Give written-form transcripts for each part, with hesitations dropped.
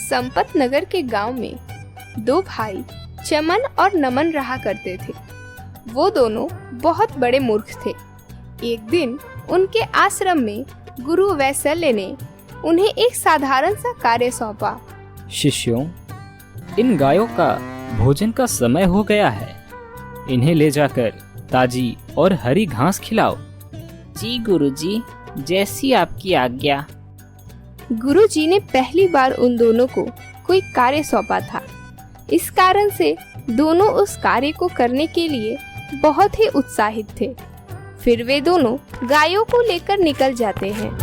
संपत नगर के गांव में दो भाई चमन और नमन रहा करते थे। वो दोनों बहुत बड़े मूर्ख थे। एक दिन उनके आश्रम में गुरु वैसल्य ने उन्हें एक साधारण सा कार्य सौंपा। शिष्यों, इन गायों का भोजन का समय हो गया है। इन्हें ले जाकर ताजी और हरी घास खिलाओ। जी गुरुजी, जैसी आपकी आज्ञा। गुरुजी ने पहली बार उन दोनों को कोई कार्य सौंपा था। इस कारण से दोनों उस कार्य को करने के लिए बहुत ही उत्साहित थे। फिर वे दोनों गायों को लेकर निकल जाते हैं।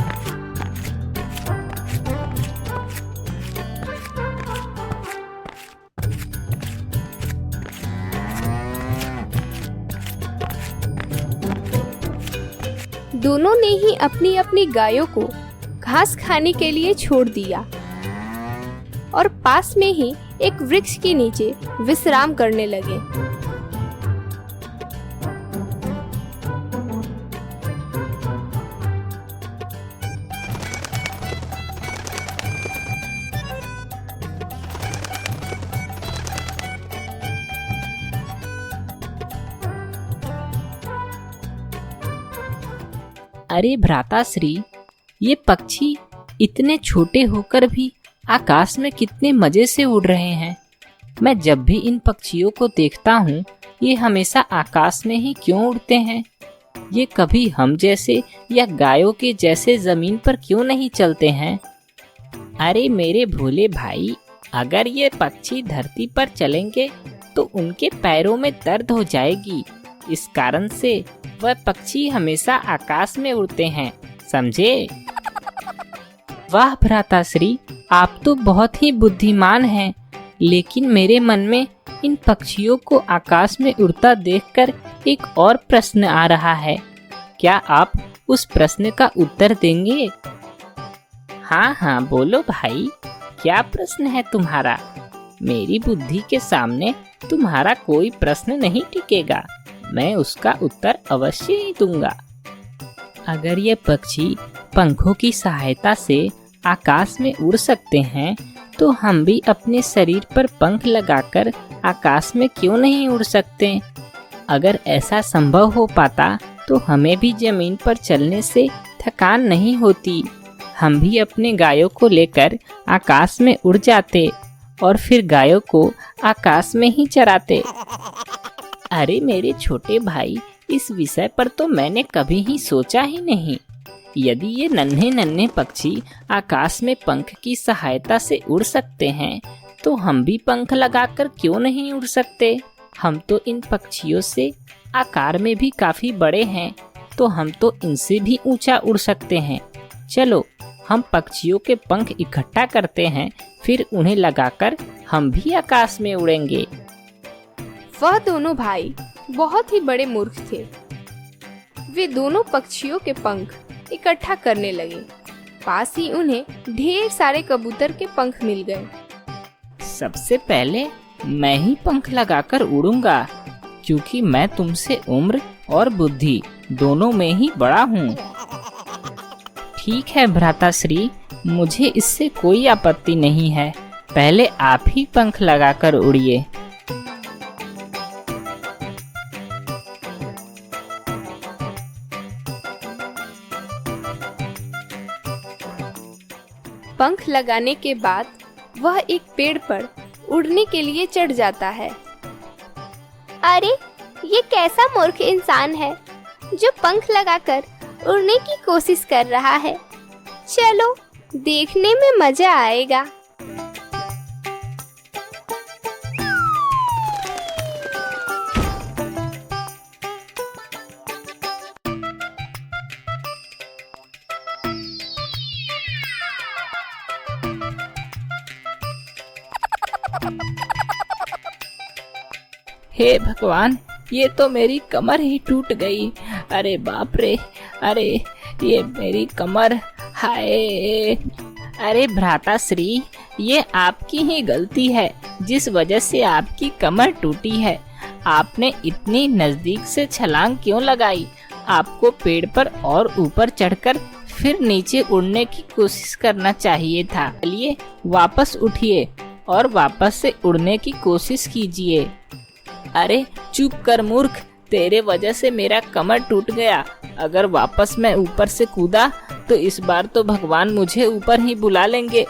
दोनों ने ही अपनी अपनी गायों को घास खाने के लिए छोड़ दिया और पास में ही एक वृक्ष के नीचे विश्राम करने लगे। अरे भ्राताश्री, ये पक्षी इतने छोटे होकर भी आकाश में कितने मजे से उड़ रहे हैं। मैं जब भी इन पक्षियों को देखता हूँ, ये हमेशा आकाश में ही क्यों उड़ते हैं? ये कभी हम जैसे या गायों के जैसे जमीन पर क्यों नहीं चलते हैं? अरे मेरे भोले भाई, अगर ये पक्षी धरती पर चलेंगे तो उनके पैरों में दर्द हो जाएगी। इस कारण से वह पक्षी हमेशा आकाश में उड़ते हैं, समझे? वाह भ्राताश्री, आप तो बहुत ही बुद्धिमान हैं। लेकिन मेरे मन में इन पक्षियों को आकाश में उड़ता देखकर एक और प्रश्न आ रहा है। क्या आप उस प्रश्न का उत्तर देंगे? हाँ हाँ, बोलो भाई, क्या प्रश्न है तुम्हारा? मेरी बुद्धि के सामने तुम्हारा कोई प्रश्न नहीं टिकेगा। मैं उसका उत्तर अवश्य ही दूंगा। अगर ये पक्षी पंखों की सहायता से आकाश में उड़ सकते हैं, तो हम भी अपने शरीर पर पंख लगाकर आकाश में क्यों नहीं उड़ सकते? अगर ऐसा संभव हो पाता तो हमें भी जमीन पर चलने से थकान नहीं होती। हम भी अपने गायों को लेकर आकाश में उड़ जाते और फिर गायों को आकाश में ही चराते। अरे मेरे छोटे भाई, इस विषय पर तो मैंने कभी ही सोचा ही नहीं। यदि ये नन्हे नन्हे पक्षी आकाश में पंख की सहायता से उड़ सकते हैं, तो हम भी पंख लगाकर क्यों नहीं उड़ सकते? हम तो इन पक्षियों से आकार में भी काफी बड़े हैं, तो हम तो इनसे भी ऊंचा उड़ सकते हैं। चलो, हम पक्षियों के पंख इकट्ठा करते हैं, फिर उन्हें लगाकर हम भी आकाश में उड़ेंगे। वह दोनों भाई बहुत ही बड़े मूर्ख थे। वे दोनों पक्षियों के पंख इकट्ठा करने लगे। पास ही उन्हें ढेर सारे कबूतर के पंख मिल गए। सबसे पहले मैं ही पंख लगाकर उड़ूंगा, क्योंकि मैं तुमसे उम्र और बुद्धि दोनों में ही बड़ा हूँ। ठीक है भ्राताश्री, मुझे इससे कोई आपत्ति नहीं है। पहले आप ही पंख लगाकर उड़िए। पंख लगाने के बाद वह एक पेड़ पर उड़ने के लिए चढ़ जाता है। अरे, ये कैसा मूर्ख इंसान है जो पंख लगाकर उड़ने की कोशिश कर रहा है। चलो, देखने में मजा आएगा। हे भगवान, ये तो मेरी कमर ही टूट गई। अरे बाप रे, अरे ये मेरी कमर, हाय। अरे भ्राताश्री, ये आपकी ही गलती है, जिस वजह से आपकी कमर टूटी है। आपने इतनी नजदीक से छलांग क्यों लगाई? आपको पेड़ पर और ऊपर चढ़कर फिर नीचे उड़ने की कोशिश करना चाहिए था। चलिए वापस उठिए और वापस से उड़ने की कोशिश कीजिए। अरे चुप कर मूर्ख, तेरे वजह से मेरा कमर टूट गया। अगर वापस मैं ऊपर से कूदा तो इस बार तो भगवान मुझे ऊपर ही बुला लेंगे।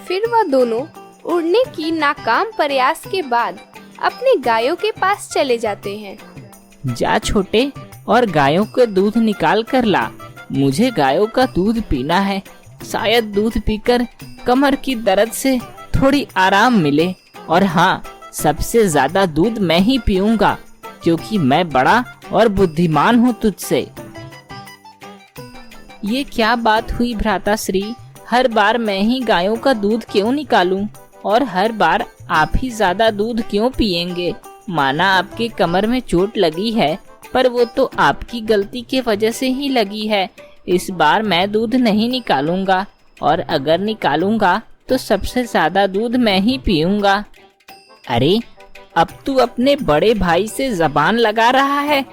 फिर वह दोनों उड़ने की नाकाम प्रयास के बाद अपने गायों के पास चले जाते हैं। जा छोटे और गायों का दूध निकाल कर ला। मुझे गायों का दूध पीना है। शायद दूध पीकर कमर की दर्द से थोड़ी आराम मिले। और हाँ, सबसे ज्यादा दूध मैं ही पीऊंगा क्योंकि मैं बड़ा और बुद्धिमान हूँ तुझसे। ये क्या बात हुई भ्राताश्री? हर बार मैं ही गायों का दूध क्यों निकालूं और हर बार आप ही ज्यादा दूध क्यों पिएंगे? माना आपके कमर में चोट लगी है, पर वो तो आपकी गलती के वजह से ही लगी है। इस बार मैं दूध नहीं निकालूंगा और अगर निकालूंगा तो सबसे ज्यादा दूध मैं ही पीऊंगा। अरे अब तू अपने बड़े भाई से जबान लगा रहा है।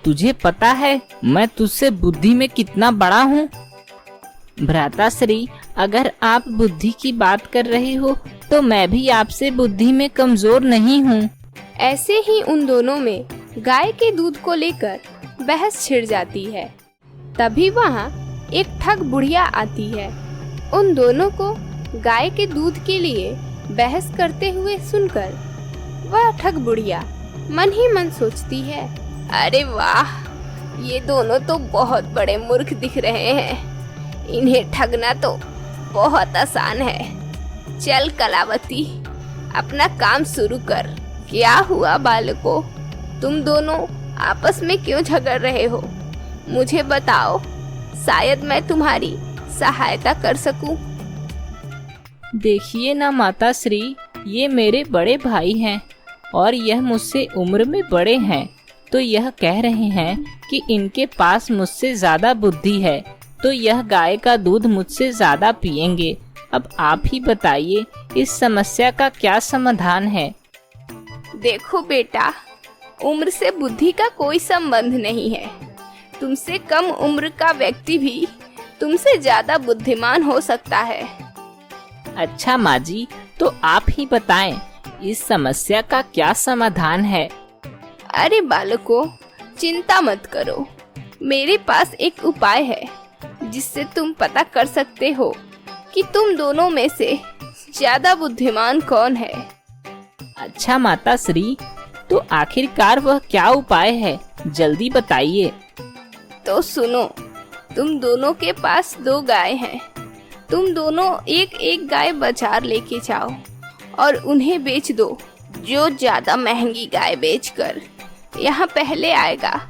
तुझे पता है मैं तुझसे बुद्धि में कितना बड़ा हूँ? भ्राताश्री, अगर आप बुद्धि की बात कर रहे हो तो मैं भी आपसे बुद्धि में कमजोर नहीं हूँ। ऐसे ही उन दोनों में गाय के दूध को लेकर बहस छिड़ जाती है। तभी वहाँ एक ठग बुढ़िया आती है। उन दोनों को गाय के दूध के लिए बहस करते हुए सुनकर वह ठग बुढ़िया मन ही मन सोचती है, अरे वाह, ये दोनों तो बहुत बड़े मूर्ख दिख रहे हैं। इन्हें ठगना तो बहुत आसान है। चल कलावती, अपना काम शुरू कर। क्या हुआ बालकों, तुम दोनों आपस में क्यों झगड़ रहे हो? मुझे बताओ, शायद मैं तुम्हारी सहायता कर सकूं। देखिए ना माताश्री, ये मेरे बड़े भाई हैं और यह मुझसे उम्र में बड़े हैं, तो यह कह रहे हैं कि इनके पास मुझसे ज्यादा बुद्धि है, तो यह गाय का दूध मुझसे ज्यादा पिएंगे। अब आप ही बताइए इस समस्या का क्या समाधान है? देखो बेटा, उम्र से बुद्धि का कोई संबंध नहीं है। तुमसे कम उम्र का व्यक्ति भी तुमसे ज्यादा बुद्धिमान हो सकता है। अच्छा माँ जी, तो आप ही बताएं इस समस्या का क्या समाधान है? अरे बालकों, चिंता मत करो। मेरे पास एक उपाय है जिससे तुम पता कर सकते हो कि तुम दोनों में से ज्यादा बुद्धिमान कौन है। अच्छा माताश्री, तो आखिरकार वह क्या उपाय है? जल्दी बताइए। तो सुनो, तुम दोनों के पास 2 गाय हैं। तुम दोनों एक एक गाय बाजार लेके जाओ और उन्हें बेच दो। जो ज्यादा महंगी गाय बेचकर यहाँ पहले आएगा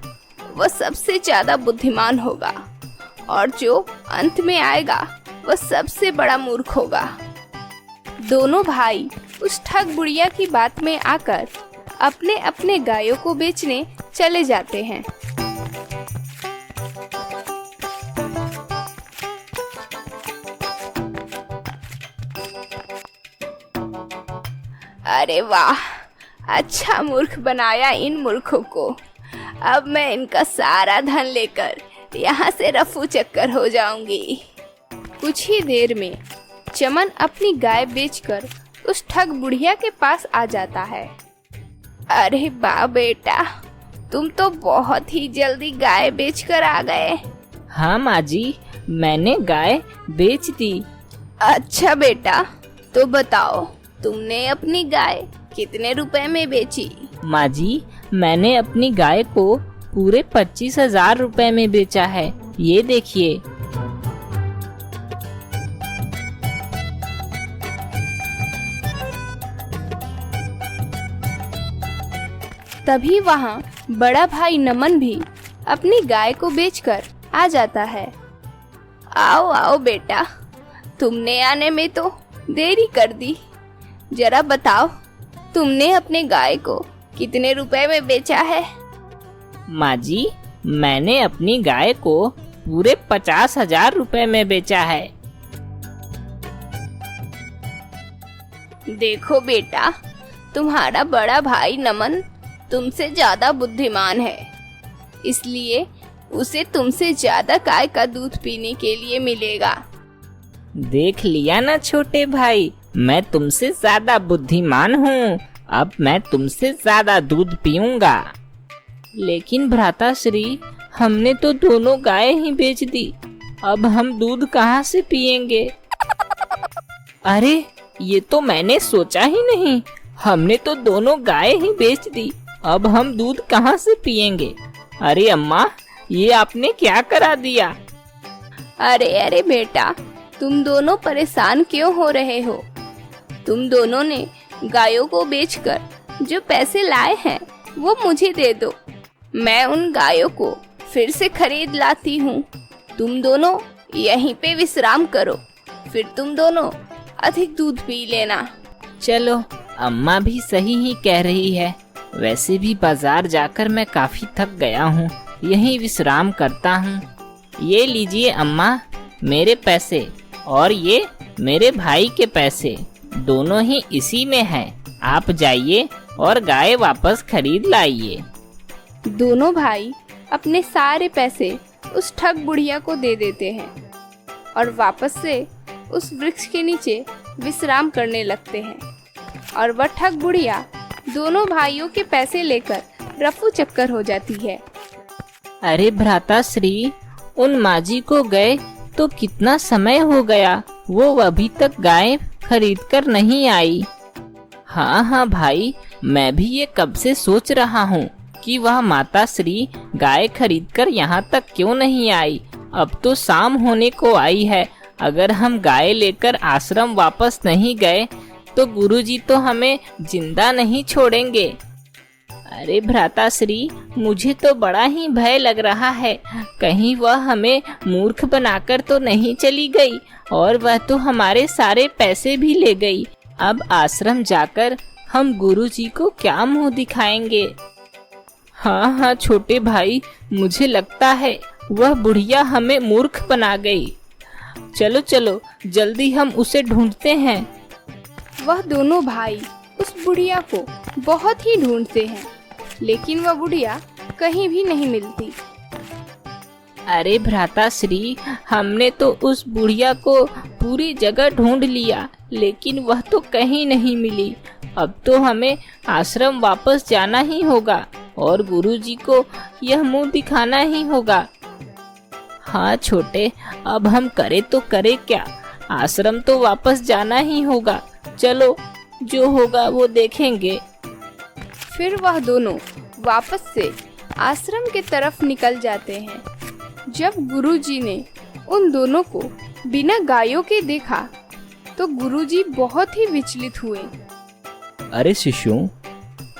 वह सबसे ज्यादा बुद्धिमान होगा और जो अंत में आएगा वह सबसे बड़ा मूर्ख होगा। दोनों भाई उस ठग बुढ़िया की बात में आकर अपने अपने गायों को बेचने चले जाते हैं। अरे वाह, अच्छा मूर्ख बनाया इन मूर्खों को। अब मैं इनका सारा धन लेकर यहाँ से रफू चक्कर हो जाऊंगी। कुछ ही देर में चमन अपनी गाय बेचकर उस ठग बुढ़िया के पास आ जाता है। अरे वाह बेटा, तुम तो बहुत ही जल्दी गाय बेचकर आ गए। हाँ माँ जी, मैंने गाय बेच दी। अच्छा बेटा, तो बताओ तुमने अपनी गाय कितने रुपए में बेची? माँ जी, मैंने अपनी गाय को पूरे 25,000 रुपए में बेचा है। ये देखिए। तभी वहाँ बड़ा भाई नमन भी अपनी गाय को बेचकर आ जाता है। आओ आओ बेटा, तुमने आने में तो देरी कर दी। जरा बताओ, तुमने अपने गाय को कितने रुपए में बेचा है? माँ जी, मैंने अपनी गाय को पूरे 50,000 रुपए में बेचा है। देखो बेटा, तुम्हारा बड़ा भाई नमन तुमसे ज्यादा बुद्धिमान है, इसलिए उसे तुमसे ज्यादा गाय का दूध पीने के लिए मिलेगा। देख लिया ना छोटे भाई, मैं तुमसे ज्यादा बुद्धिमान हूँ। अब मैं तुमसे ज्यादा दूध पीऊंगा। लेकिन भ्राताश्री, हमने तो दोनों गाय ही बेच दी। अब हम दूध कहाँ से पिएंगे? अरे, ये तो मैंने सोचा ही नहीं। हमने तो दोनों गाय ही बेच दी। अब हम दूध कहाँ से पिएंगे? अरे अम्मा, ये आपने क्या करा दिया? अरे अरे बेटा, तुम दोनों परेशान क्यों हो रहे हो? तुम दोनों ने गायों को बेचकर जो पैसे लाए हैं वो मुझे दे दो। मैं उन गायों को फिर से खरीद लाती हूँ। तुम दोनों यहीं पे विश्राम करो, फिर तुम दोनों अधिक दूध पी लेना। चलो, अम्मा भी सही ही कह रही है। वैसे भी बाजार जाकर मैं काफी थक गया हूँ, यहीं विश्राम करता हूँ। ये लीजिए अम्मा, मेरे पैसे, और ये मेरे भाई के पैसे, दोनों ही इसी में हैं। आप जाइए और गाय वापस खरीद लाइए। दोनों भाई अपने सारे पैसे उस ठग बुढ़िया को दे देते हैं और वापस से उस वृक्ष के नीचे विश्राम करने लगते हैं। और वह ठग बुढ़िया दोनों भाइयों के पैसे लेकर रफू चक्कर हो जाती है। अरे भ्राताश्री, उन माजी को गए तो कितना समय हो गया, वो अभी तक गाय खरीद कर नहीं आई। हाँ भाई, मैं भी ये कब से सोच रहा हूँ कि वह माता श्री गाय खरीदकर यहाँ तक क्यों नहीं आई। अब तो शाम होने को आई है। अगर हम गाय लेकर आश्रम वापस नहीं गए तो गुरुजी तो हमें जिंदा नहीं छोड़ेंगे। अरे भ्राताश्री, मुझे तो बड़ा ही भय लग रहा है। कहीं वह हमें मूर्ख बनाकर तो नहीं चली गई, और वह तो हमारे सारे पैसे भी ले गई। अब आश्रम जाकर हम गुरुजी को क्या मुंह दिखाएंगे? हाँ छोटे भाई, मुझे लगता है वह बुढ़िया हमें मूर्ख बना गई। चलो चलो, जल्दी हम उसे ढूंढते हैं। वह दोनों भाई उस बुढ़िया को बहुत ही ढूंढते हैं, लेकिन वह बुढ़िया कहीं भी नहीं मिलती। अरे भ्राताश्री, हमने तो उस बुढ़िया को पूरी जगह ढूंढ लिया, लेकिन वह तो कहीं नहीं मिली। अब तो हमें आश्रम वापस जाना ही होगा और गुरुजी को यह मुंह दिखाना ही होगा। हाँ छोटे, अब हम करे तो करे क्या? आश्रम तो वापस जाना ही होगा। चलो, जो होगा वो देखेंगे। फिर वह दोनों वापस से आश्रम के तरफ निकल जाते हैं। जब गुरुजी ने उन दोनों को बिना गायों के देखा तो गुरुजी बहुत ही विचलित हुए। अरे शिष्यों,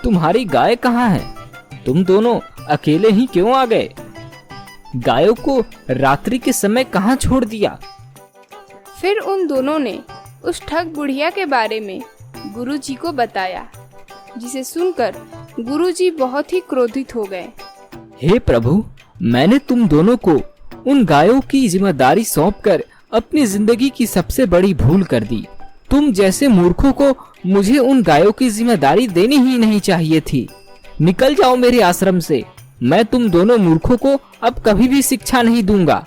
तुम्हारी गाय कहाँ है? तुम दोनों अकेले ही क्यों आ गए? गायों को रात्रि के समय कहाँ छोड़ दिया? फिर उन दोनों ने उस ठग बुढ़िया के बारे में गुरुजी को बताया, जिसे सुनकर गुरुजी बहुत ही क्रोधित हो गए। हे प्रभु, मैंने तुम दोनों को उन गायों की जिम्मेदारी सौंपकर अपनी जिंदगी की सबसे बड़ी भूल कर दी। तुम जैसे मूर्खों को मुझे उन गायों की जिम्मेदारी देनी ही नहीं चाहिए थी। निकल जाओ मेरे आश्रम से। मैं तुम दोनों मूर्खों को अब कभी भी शिक्षा नहीं दूंगा।